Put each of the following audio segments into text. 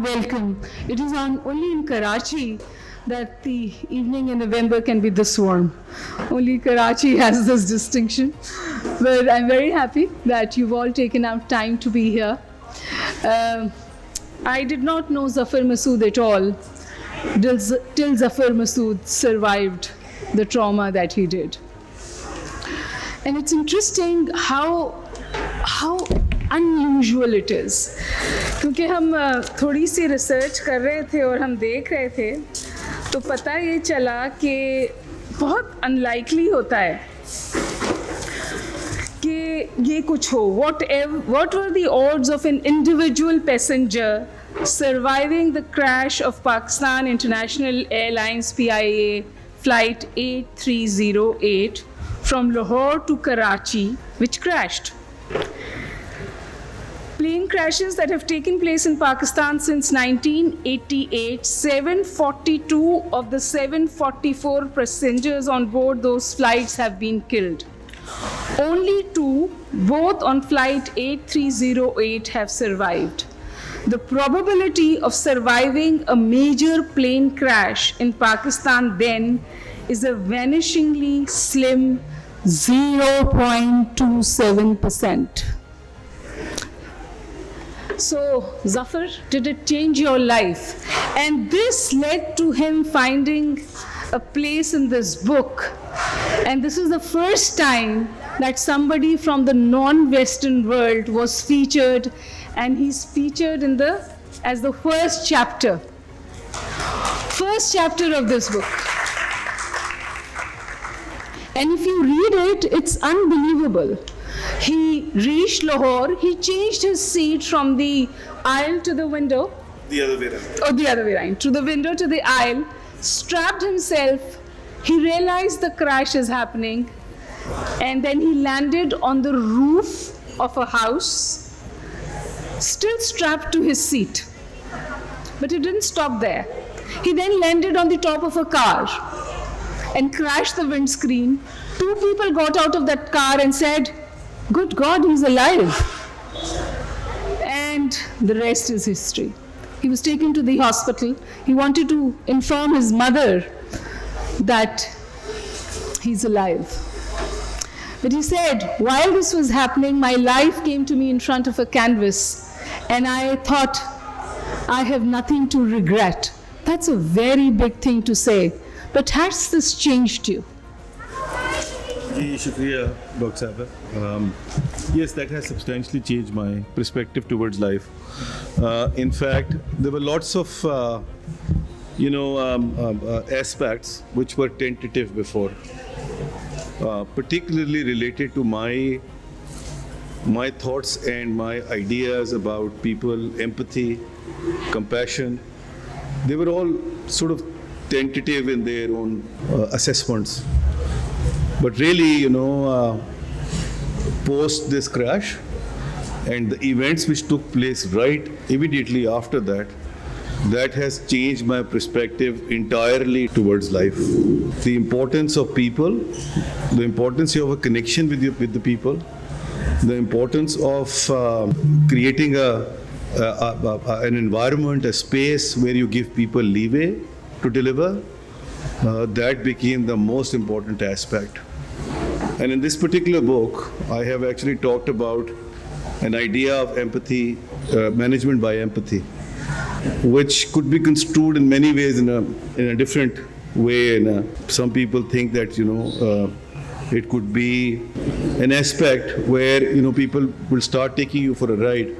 welcome. It is only in Karachi that the evening in November can be this warm. Only Karachi has this distinction. But I'm very happy that you've all taken out time to be here. I did not know Zafar Masood at all till Zafar Masood survived the trauma that he did. And it's interesting how unusual it is. کیونکہ ہم تھوڑی سی research کر رہے تھے اور ہم دیکھ رہے تھے تو پتہ یہ چلا کہ بہت ان لائکلی ہوتا ہے کہ یہ کچھ ہو. What were the odds of an individual passenger surviving the crash of Pakistan International Airlines PIA flight 8308 from Lahore to Karachi, which crashed? Plane crashes that have taken place in Pakistan since 1988, 742 of the 744 passengers on board those flights have been killed. Only 2, both on flight 8308, have survived. The probability of surviving a major plane crash in Pakistan then is a vanishingly slim 0.27%. So, Zafar, did it change your life? And this led to him finding a place in this book. And this is the first time that somebody from the non-Western world was featured, and he's featured as the first chapter of this book. And if you read it, it's unbelievable. He reached Lahore, he changed his seat from the aisle to the window. The other way around. Oh, the other way around. To the window to the aisle, strapped himself. He realized the crash is happening. And then he landed on the roof of a house, still strapped to his seat. But he didn't stop there. He then landed on the top of a car and crashed the windscreen. 2 people got out of that car and said, "Good God, he's alive." And the rest is history. He was taken to the hospital. He wanted to inform his mother that he's alive. But he said, while this was happening, my life came to me in front of a canvas, and I thought, I have nothing to regret. That's a very big thing to say. But has this changed you? Shukriya, Dr. Sahib. Yes, that has substantially changed my perspective towards life. In fact, there were lots of, aspects which were tentative before, particularly related to my thoughts and my ideas about people, empathy, compassion. They were all sort of tentative in their own assessments. But really, post this crash and the events which took place right immediately after that, that has changed my perspective entirely towards life. The importance of people, the importance of a connection with the people, the importance of creating an environment, a space where you give people leeway to deliver, that became the most important aspect. And in this particular book, I have actually talked about an idea of empathy, management by empathy, which could be construed in many ways in a different way. And some people think that it could be an aspect where people will start taking you for a ride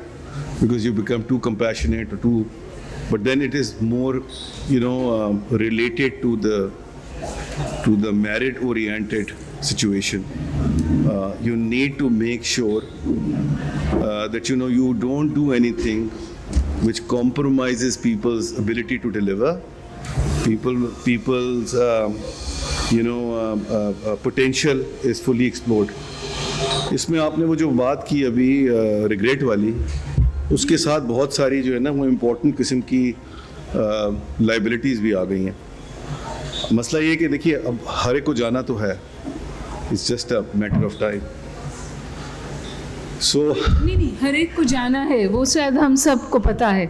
because you become too compassionate or too. But then it is more related to the merit-oriented situation. You need to make sure that you don't do anything which compromises people's ability to deliver, people's potential is fully explored. اس میں آپ نے وہ جو بات کی ابھی regret والی، اس کے ساتھ بہت ساری جو ہے نا وہ امپورٹنٹ قسم کی لائبلٹیز بھی آ گئی ہیں. مسئلہ یہ کہ دیکھیے اب ہر ایک کو جانا تو ہے, it's just a matter of time. So نہیں ہر ایک کو جانا ہے, وہ شاید ہم سب کو پتا ہے,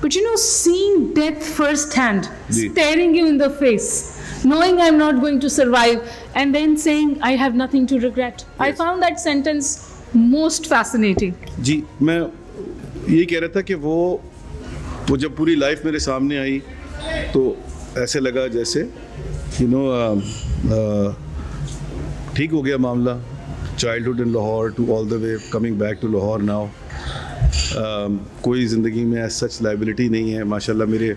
but you know, seeing death first hand, G. staring you in the face, knowing I'm not going to survive, and then saying I have nothing to regret. I Yes. found that sentence most fascinating. جی میں یہی کہہ رہا تھا کہ وہ جب پوری life میرے سامنے آئی تو ایسے لگا جیسے ٹھیک ہو گیا معاملہ, childhood in Lahore to all the way coming back to Lahore now. کوئی زندگی میں ایز سچ لائبلٹی نہیں ہے. ماشاء اللہ میرے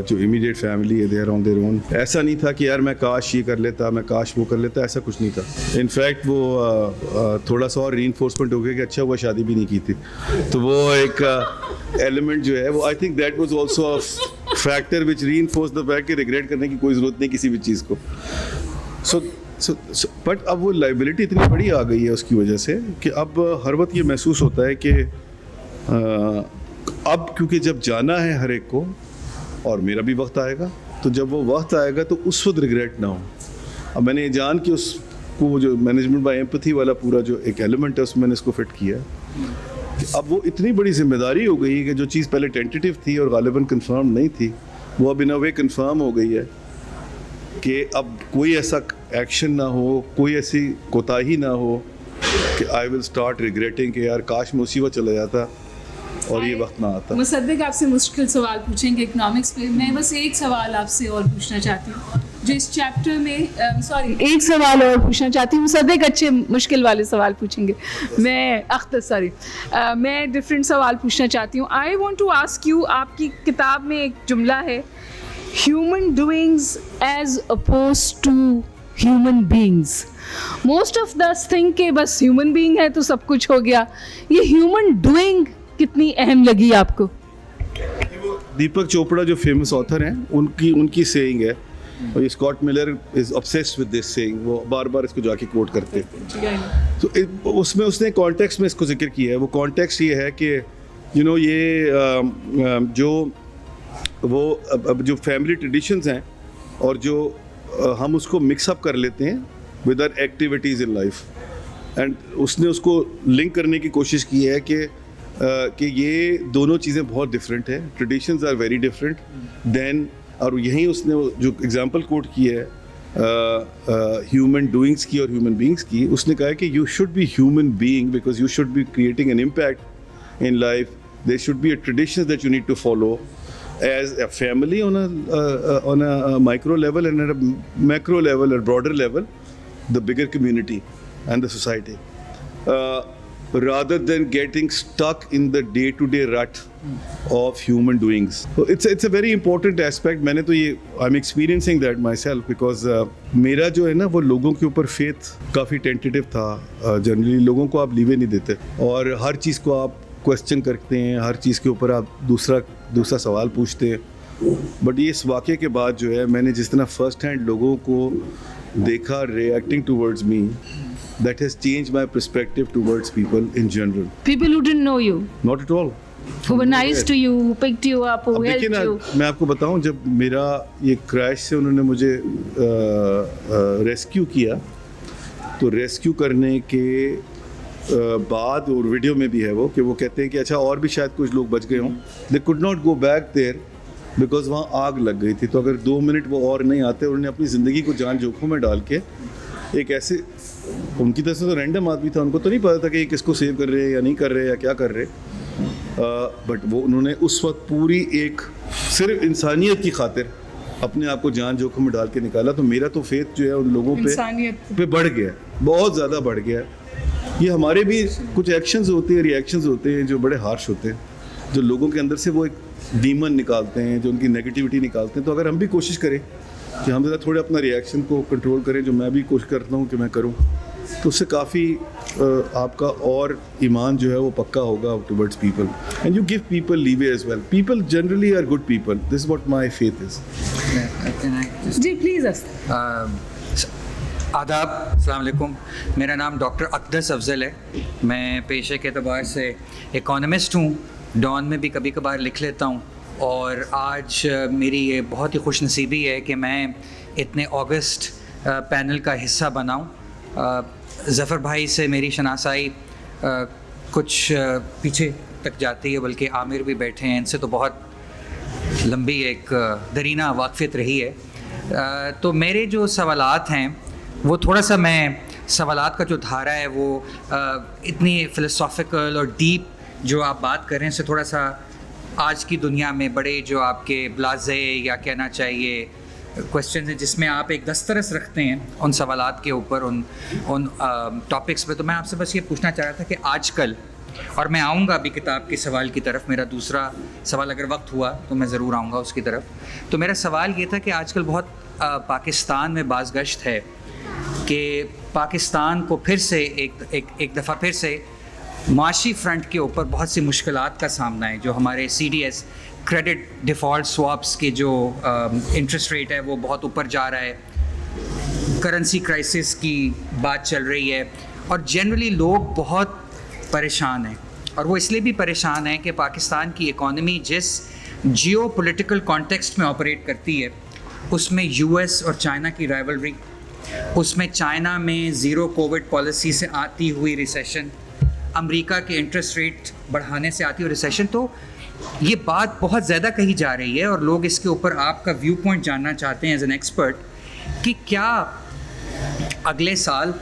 جو امیڈیٹ فیملی ہے they are on their own. ایسا نہیں تھا کہ یار میں کاش یہ کر لیتا, میں کاش وہ کر لیتا, ایسا کچھ نہیں تھا. انفیکٹ وہ تھوڑا سا اور ری انفورسمنٹ ہو گیا کہ اچھا ہوا شادی بھی نہیں کی تھی. تو وہ ایک ایلیمنٹ جو ہے وہ I think that was also factor which reinforce the fact کہ ریگریٹ کرنے کی کوئی ضرورت نہیں کسی بھی چیز کو. بٹ اب وہ لائبلٹی اتنی بڑی آ گئی ہے اس کی وجہ سے کہ اب ہر وقت یہ محسوس ہوتا ہے کہ اب کیونکہ جب جانا ہے ہر ایک کو اور میرا بھی وقت آئے گا, تو جب وہ وقت آئے گا تو اس وقت ریگریٹ نہ ہو. اب میں نے یہ جان کے اس کو جو مینجمنٹ بائی ایمپتھی والا پورا جو ایک ایلیمنٹ ہے اس میں نے اس کو فٹ کیا کہ اب وہ اتنی بڑی ذمہ داری ہو گئی ہے کہ جو چیز پہلے ٹینٹیٹیو تھی اور غالباً کنفرم نہیں تھی وہ اب ان اے وے کنفرم ہو گئی ہے کہ اب کوئی ایسا ایکشن نہ ہو, کوئی ایسی کوتاہی نہ ہو کہ آئی ول اسٹارٹ ریگریٹنگ کہ یار کاش میں اسی وقت چلا جاتا اور یہ وقت نہ آتا. مصدق آپ سے مشکل سوال پوچھیں گے اکنامکس پہ. میں بس ایک سوال آپ سے اور پوچھنا چاہتی ہوں جو اس چیپٹر میں ایک سوال اور پوچھنا چاہتی ہوں. مصدق اچھے مشکل والے سوال پوچھیں گے, میں ڈفرینٹ سوال پوچھنا چاہتی ہوں. I want to ask you, آپ کی کتاب میں ایک جملہ ہے human doings as opposed to human beings. Most of this think کہ بس ہیومن بینگ ہے تو سب کچھ ہو گیا. یہ ہیومن ڈوئنگ کتنی اہم لگی آپ کو؟ دیپک چوپڑا جو فیمس آتھر ہیں ان کی سیئنگ ہے, اور Scott Miller is obsessed with this saying, وہ بار بار اس کو جا کے کوٹ کرتے ہیں. تو اس میں اس نے کانٹیکسٹ میں اس کو ذکر کیا ہے. وہ کانٹیکسٹ یہ ہے کہ یہ جو فیملی ٹریڈیشنز ہیں اور جو ہم اس کو مکس اپ کر لیتے ہیں with our activities in life, and اس نے اس کو لنک کرنے کی کوشش کی ہے کہ یہ دونوں چیزیں بہت ڈفرینٹ ہیں. ٹریڈیشنز آر ویری ڈفرینٹ دین, اور یہیں اس نے جو اگزامپل کوٹ کی ہے ہیومن ڈوئنگس کی اور ہیومن بینگس کی, اس نے کہا ہے کہ you should be human being because you should be creating an impact in life. There should be a tradition that you need to follow as a family on a micro level and at a macro level or broader level, the bigger community and the society, rather than getting stuck in the day-to-day rut of human doings. So it's a very important aspect. میں نے تو یہ I'm experiencing that myself because میرا جو ہے نا وہ لوگوں کے اوپر faith کافی tentative تھا. جنرلی لوگوں کو آپ لیوے نہیں دیتے اور ہر چیز کو آپ کوشچن کرتے ہیں, ہر چیز کے اوپر آپ دوسرا سوال پوچھتے ہیں. بٹ یہ اس واقعے کے بعد جو ہے میں نے جس طرح فرسٹ ہینڈ لوگوں کو دیکھا reacting towards me, that has change my perspective towards people in general. People who didn't know you, not at all, who were nice to you, who picked you up, who helped you. میں آپ کو بتاؤں, جب میرا یہ crash سے انہوں نے مجھے ریسکیو کیا تو ریسکیو کرنے کے بعد, اور ویڈیو میں بھی ہے وہ, کہ وہ کہتے ہیں کہ اچھا اور بھی شاید کچھ لوگ بچ گئے ہوں. They could not go back there because وہاں آگ لگ گئی تھی. تو اگر 2 منٹ وہ اور نہیں آتے, انہوں نے اپنی زندگی کو جان جوکھوں میں ڈال کے ایک ایسے, ان کی طرف سے تو رینڈم آدمی تھا, ان کو تو نہیں پتا تھا کہ یہ کس کو سیو کر رہے یا نہیں کر رہے یا کیا کر رہے, بٹ وہ انہوں نے اس وقت پوری ایک صرف انسانیت کی خاطر اپنے آپ کو جان جوکھوں میں ڈال کے نکالا. تو میرا تو فیتھ جو ہے ان لوگوں پہ بڑھ گیا, بہت زیادہ بڑھ گیا. یہ ہمارے بھی کچھ ایکشنز ہوتے ہیں, ری ایکشنز ہوتے ہیں جو بڑے ہارش ہوتے ہیں, جو لوگوں کے اندر سے وہ ایک ڈیمن نکالتے ہیں, جو ان کی نیگیٹیوٹی نکالتے ہیں. تو اگر ہم بھی کوشش کریں کہ ہم ذرا تھوڑے اپنا ری ایکشن کو کنٹرول کریں, جو میں بھی کوشش کرتا ہوں کہ میں کروں, تو اس سے کافی آپ کا اور ایمان جو ہے وہ پکا ہوگا towards people, and you give people leeway as well. People generally are good people. This is what my faith is. جی پلیز. آداب, السلام علیکم. میرا نام ڈاکٹر اقدس افضل ہے. میں پیشے کے اعتبار سے اکانومسٹ ہوں, ڈان میں بھی کبھی کبھار لکھ لیتا ہوں, اور آج میری یہ بہت ہی خوش نصیبی ہے کہ میں اتنے اگست پینل کا حصہ بناؤں. ظفر بھائی سے میری شناسائی کچھ پیچھے تک جاتی ہے، بلکہ عامر بھی بیٹھے ہیں، ان سے تو بہت لمبی ایک درینہ واقفیت رہی ہے. تو میرے جو سوالات ہیں وہ تھوڑا سا، میں سوالات کا جو دھارا ہے وہ اتنی فلسافیکل اور ڈیپ جو آپ بات کر رہے ہیں سے تھوڑا سا آج کی دنیا میں بڑے جو آپ کے بلازے یا کہنا چاہیے کوشچنز ہیں جس میں آپ ایک دسترس رکھتے ہیں ان سوالات کے اوپر، ان ٹاپکس پہ. تو میں آپ سے بس یہ پوچھنا چاہ رہا تھا کہ آج کل، اور میں آؤں گا ابھی کتاب کے سوال کی طرف، میرا دوسرا سوال اگر وقت ہوا تو میں ضرور آؤں گا اس کی طرف. تو میرا سوال یہ تھا کہ آج کل بہت پاکستان میں بازگشت ہے کہ پاکستان کو پھر سے ایک دفعہ پھر سے معاشی فرنٹ کے اوپر بہت سی مشکلات کا سامنا ہے. جو ہمارے CDS کریڈٹ ڈیفالٹ سواپس کے جو انٹرسٹ ریٹ ہے وہ بہت اوپر جا رہا ہے، کرنسی کرائسس کی بات چل رہی ہے، اور جنرلی لوگ بہت پریشان ہیں. اور وہ اس لیے بھی پریشان ہیں کہ پاکستان کی اکانومی جس جیو پولیٹیکل کانٹیکسٹ میں آپریٹ کرتی ہے اس میں US اور چائنا کی رائیولری، اس میں چائنا میں زیرو کووڈ پالیسی سے آتی ہوئی ریسیشن، امریکہ کے انٹرسٹ ریٹ بڑھانے سے آتی ہوئی ریسیشن. تو یہ بات بہت زیادہ کہی جا رہی ہے اور لوگ اس کے اوپر آپ کا ویو پوائنٹ جاننا چاہتے ہیں ایز این ایکسپرٹ کہ کیا اگلے سال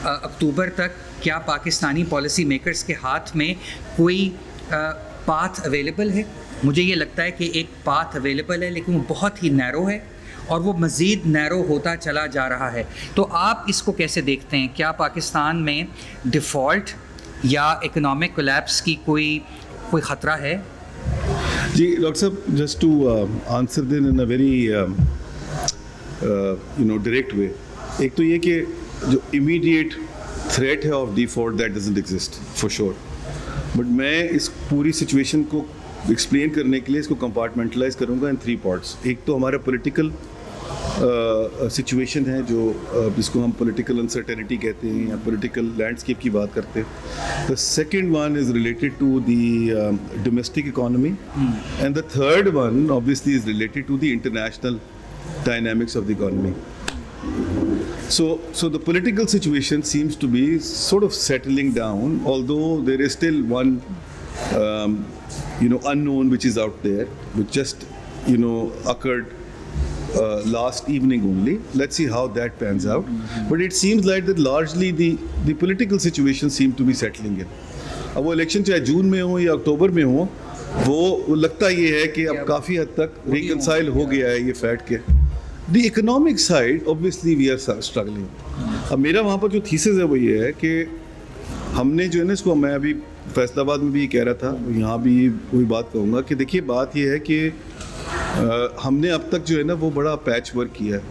اکتوبر تک کیا پاکستانی پالیسی میکرز کے ہاتھ میں کوئی پاتھ اویلیبل ہے. مجھے یہ لگتا ہے کہ ایک پاتھ اویلیبل ہے لیکن وہ بہت ہی نیرو ہے اور وہ مزید نیرو ہوتا چلا جا رہا ہے. تو آپ اس کو کیسے دیکھتے ہیں؟ کیا پاکستان میں ڈیفالٹ یا اکنامک کولیپس کی کوئی خطرہ ہے؟ جی ڈاکٹر صاحب، just to answer then in a very direct way. ایک تو یہ کہ جو امیڈیٹ تھریٹ ہے of default that doesn't exist for sure, but میں اس پوری سچویشن کو ایکسپلین کرنے کے لیے اس کو کمپارٹمنٹلائز کروں گا ان 3 پارٹس. ایک تو ہمارا پولیٹیکل سچویشن ہے جو جس کو ہم پولیٹیکل انسرٹینٹی کہتے ہیں یا پولیٹیکل لینڈسکیپ کی بات کرتے ہیں. The second one is related to the domestic economy and the third one obviously is related to the international dynamics of the economy. So the political situation seems to be sort of settling down, although there is still one unknown which is out there, which just occurred last evening only. Let's see how that pans out. But it seems like that largely the political situation seems to be settling in. اب وہ election چاہے جون میں ہو یا اکتوبر میں ہو، وہ لگتا یہ ہے کہ اب کافی حد تک ریکنسائل ہو گیا ہے یہ فیکٹ کے. The economic side obviously we are struggling. اب میرا وہاں پر جو تھیسس ہے وہ یہ ہے کہ ہم نے جو ہے نا اس کو، میں ابھی فیصل آباد میں بھی یہ کہہ رہا تھا، یہاں بھی وہی بات کہوں گا کہ دیکھیے بات یہ ہے کہ ہم نے اب تک جو ہے نا وہ بڑا پیچ ورک کیا ہے.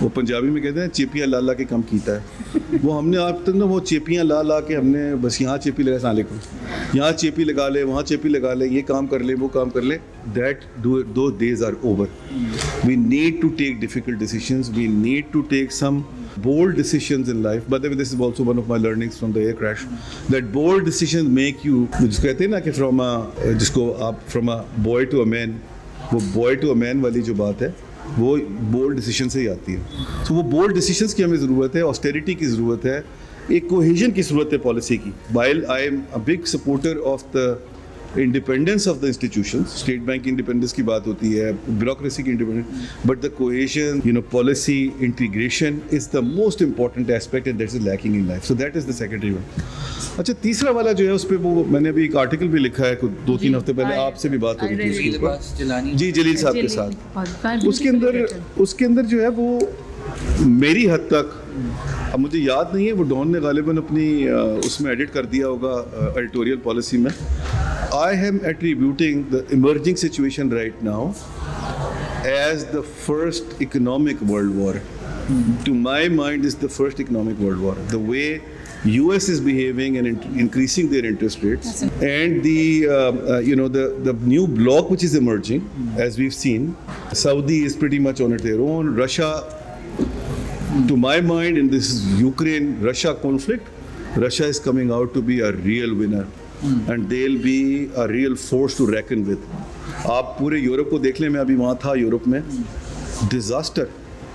وہ پنجابی میں کہتے ہیں چیپیاں لا لا کے کم کیتا ہے. وہ ہم نے اب تک نا وہ چیپیاں لا لا کے ہم نے بس یہاں چیپی لگا، السلام علیکم، یہاں چیپی لگا لے، وہاں چیپی لگا لے، یہ کام کر لے، وہ کام کر لے. those days are over. We need to take difficult decisions. We need to take some bold decisions in life. By the way, this is also one of my learnings from the air crash, that bold decisions make you, جس کو کہتے ہیں نا کہ جس کو آپ from a boy to a man، وہ boy to a man والی جو بات ہے وہ بولڈ ڈیسیشن سے ہی آتی ہے. سو وہ بولڈ ڈیسیشنس کی ہمیں ضرورت ہے، آسٹیریٹی کی ضرورت ہے، ایک کوہیژن کی ضرورت ہے پالیسی کی. while I am a big supporter of the independence of the institutions, state bank independence کی بات ہوتی ہے، bureaucracy کی independence, but the cohesion, policy integration is the most important aspect and that is lacking in life. So that is the secondary one. اچھا تیسرا والا جو ہے اس پہ وہ میں نے ابھی ایک آرٹیکل بھی لکھا ہے 2-3 ہفتے پہلے، آپ سے بھی بات ہو رہی تھی اس کے اوپر، جی جلیل صاحب کے ساتھ. اس کے اندر جو ہے وہ میری حد تک، اب مجھے یاد نہیں ہے، وہ ڈون نے غالباً اپنی اس میں ایڈٹ کر دیا ہوگا ایڈیٹوریل پالیسی میں. I am attributing the emerging situation right now as the first economic world war. To my mind, is the first economic world war. The way US is behaving and increasing their interest rates, and the new bloc which is emerging, as we've seen, Saudi is pretty much on their own. Russia, to my mind, in this Ukraine-Russia conflict, Russia is coming out to be a real winner. And they'll be a real force to reckon with. آپ پورے Europe کو دیکھ لیں، میں ابھی وہاں تھا Europe میں، disaster.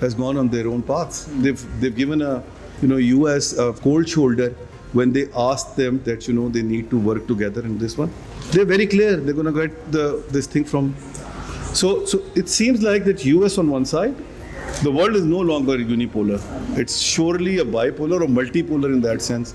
has gone on their own path. They've given US a cold shoulder when they asked them that they need to work together in this one. They're very clear. They're going to get this thing from. So it seems like that US on one side, the world is no longer unipolar. It's surely a bipolar or multipolar in that sense.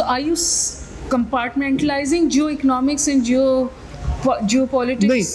So are you compartmentalizing geoeconomics and geopolitics?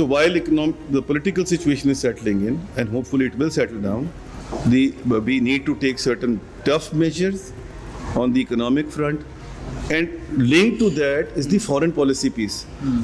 So while the political situation is settling in, and hopefully it will settle down, we need to take certain tough measures on the economic front, and linked to that is the foreign policy piece.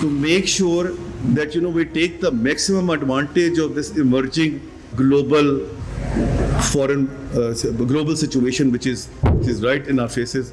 to make sure that we take the maximum advantage of this emerging global foreign global situation which is right in our faces.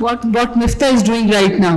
What Miftah is doing right now.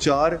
4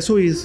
SOEs,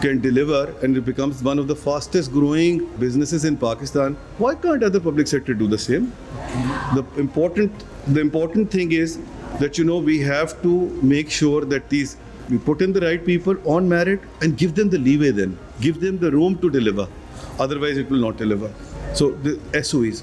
can deliver and it becomes one of the fastest growing businesses in Pakistan, why can't other public sector do the same? The important thing is that we have to make sure that we put in the right people on merit and give them the leeway, then give them the room to deliver, otherwise it will not deliver. So the SOEs,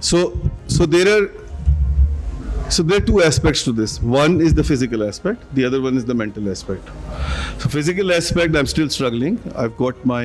so there are 2 aspects to this. One is the physical aspect, the other one is the mental aspect. So physical aspect, I'm still struggling. I've got my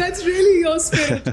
That's really your spirit.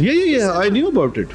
Yeah, I knew about it.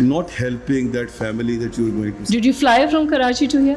not helping that family that you are going to see. Did you fly from Karachi to here?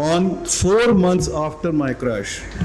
On 4 months after my crash,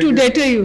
To deter you.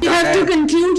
We have to conclude.